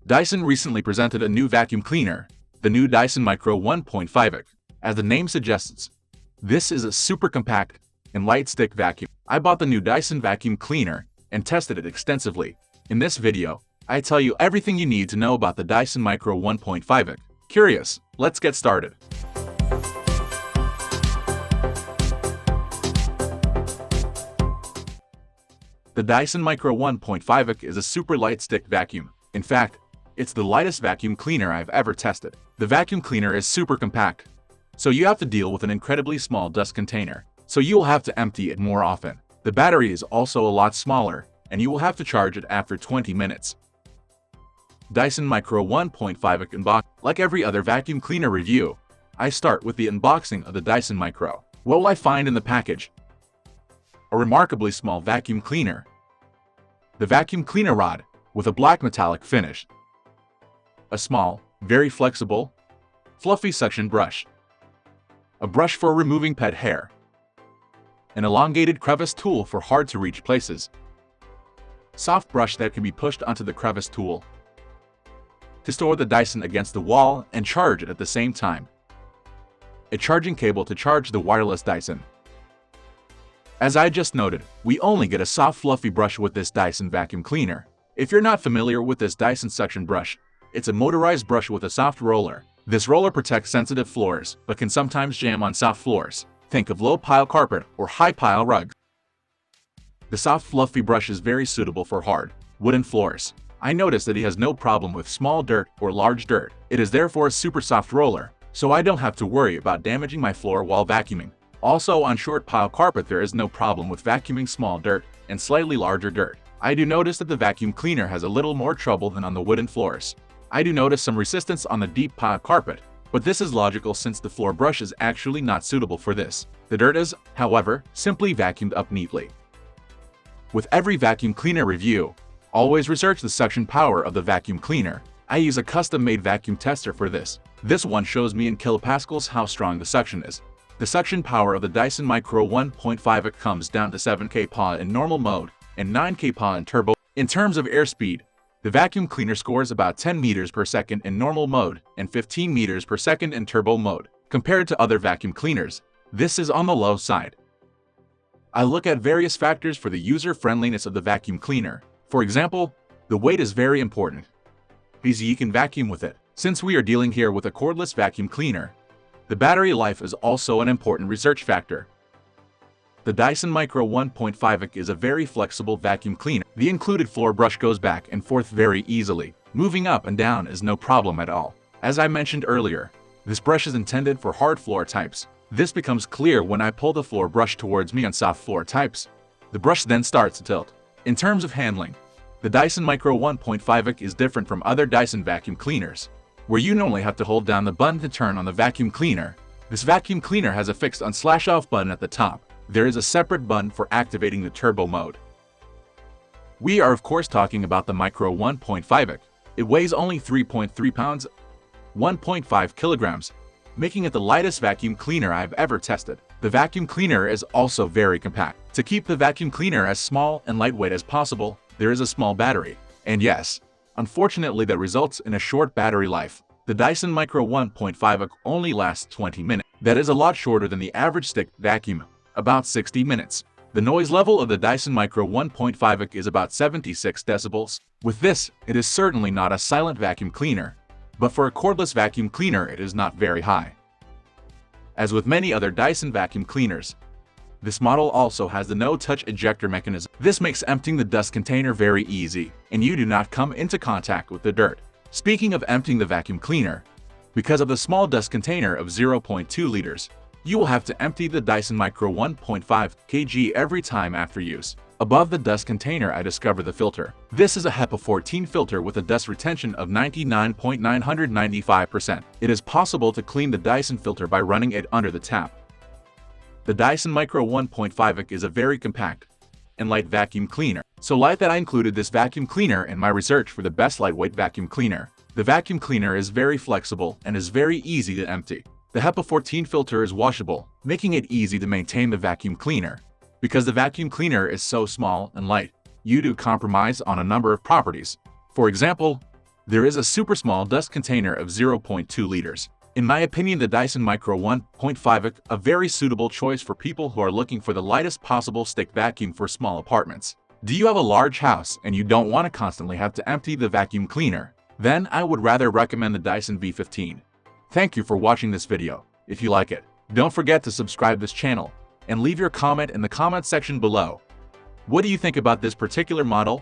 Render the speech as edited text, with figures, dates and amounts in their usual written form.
Dyson recently presented a new vacuum cleaner, the new Dyson Micro 1.5. As the name suggests, this is a super compact and light stick vacuum. I bought the new Dyson vacuum cleaner and tested it extensively. In this video, I tell you everything you need to know about the Dyson Micro 1.5. Curious? Let's get started. The Dyson Micro 1.5 is a super light stick vacuum. In fact, it's the lightest vacuum cleaner I've ever tested. The vacuum cleaner is super compact, so you have to deal with an incredibly small dust container, so you will have to empty it more often. The battery is also a lot smaller, and you will have to charge it after 20 minutes. Dyson Micro 1.5 unbox. Like every other vacuum cleaner review, I start with the unboxing of the Dyson Micro. What will I find in the package? A remarkably small vacuum cleaner. The vacuum cleaner rod, with a black metallic finish. A small, very flexible, fluffy suction brush. A brush for removing pet hair. An elongated crevice tool for hard-to-reach places. Soft brush that can be pushed onto the crevice tool to store the Dyson against the wall and charge it at the same time. A charging cable to charge the wireless Dyson. As I just noted, we only get a soft fluffy brush with this Dyson vacuum cleaner. If you're not familiar with this Dyson suction brush, it's a motorized brush with a soft roller. This roller protects sensitive floors, but can sometimes jam on soft floors. Think of low-pile carpet or high-pile rugs. The soft fluffy brush is very suitable for hard, wooden floors. I noticed that it has no problem with small dirt or large dirt. It is therefore a super soft roller, so I don't have to worry about damaging my floor while vacuuming. Also, on short pile carpet there is no problem with vacuuming small dirt and slightly larger dirt. I do notice that the vacuum cleaner has a little more trouble than on the wooden floors. I do notice some resistance on the deep pile carpet, but this is logical since the floor brush is actually not suitable for this. The dirt is, however, simply vacuumed up neatly. With every vacuum cleaner review, always research the suction power of the vacuum cleaner. I use a custom-made vacuum tester for this. This one shows me in kilopascals how strong the suction is. The suction power of the Dyson Micro 1.5 comes down to 7 kPa in normal mode and 9 kPa in turbo. In terms of airspeed, the vacuum cleaner scores about 10 meters per second in normal mode and 15 meters per second in turbo mode. Compared to other vacuum cleaners, this is on the low side. I look at various factors for the user-friendliness of the vacuum cleaner. For example, the weight is very important, because you can vacuum with it. Since we are dealing here with a cordless vacuum cleaner, the battery life is also an important research factor. The Dyson Micro 1.5 is a very flexible vacuum cleaner. The included floor brush goes back and forth very easily. Moving up and down is no problem at all. As I mentioned earlier, this brush is intended for hard floor types. This becomes clear when I pull the floor brush towards me on soft floor types. The brush then starts to tilt. In terms of handling, the Dyson Micro 1.5 is different from other Dyson vacuum cleaners, where you normally have to hold down the button to turn on the vacuum cleaner. This vacuum cleaner has a fixed on/off button at the top. There is a separate button for activating the turbo mode. We are of course talking about the Micro 1.5. It weighs only 3.3 pounds, 1.5 kilograms, making it the lightest vacuum cleaner I've ever tested. The vacuum cleaner is also very compact. To keep the vacuum cleaner as small and lightweight as possible, there is a small battery. And yes, unfortunately that results in a short battery life. The Dyson Micro 1.5 only lasts 20 minutes. That is a lot shorter than the average stick vacuum, about 60 minutes. The noise level of the Dyson Micro 1.5 is about 76 decibels. With this, it is certainly not a silent vacuum cleaner, but for a cordless vacuum cleaner it is not very high. As with many other Dyson vacuum cleaners, this model also has the no-touch ejector mechanism. This makes emptying the dust container very easy, and you do not come into contact with the dirt. Speaking of emptying the vacuum cleaner, because of the small dust container of 0.2 liters, you will have to empty the Dyson Micro 1.5 kg every time after use. Above the dust container I discover the filter. This is a HEPA 14 filter with a dust retention of 99.995%. It is possible to clean the Dyson filter by running it under the tap. The Dyson Micro 1.5 is a very compact and light vacuum cleaner. So light that I included this vacuum cleaner in my research for the best lightweight vacuum cleaner. The vacuum cleaner is very flexible and is very easy to empty. The HEPA 14 filter is washable, making it easy to maintain the vacuum cleaner. Because the vacuum cleaner is so small and light, you do compromise on a number of properties. For example, There is a super small dust container of 0.2 liters. In my opinion, the Dyson Micro 1.5 is a very suitable choice for people who are looking for the lightest possible stick vacuum for small apartments. Do you have a large house and you don't want to constantly have to empty the vacuum cleaner? Then I would rather recommend the Dyson V15. Thank you for watching this video. If you like it, don't forget to subscribe this channel and leave your comment in the comment section below. What do you think about this particular model?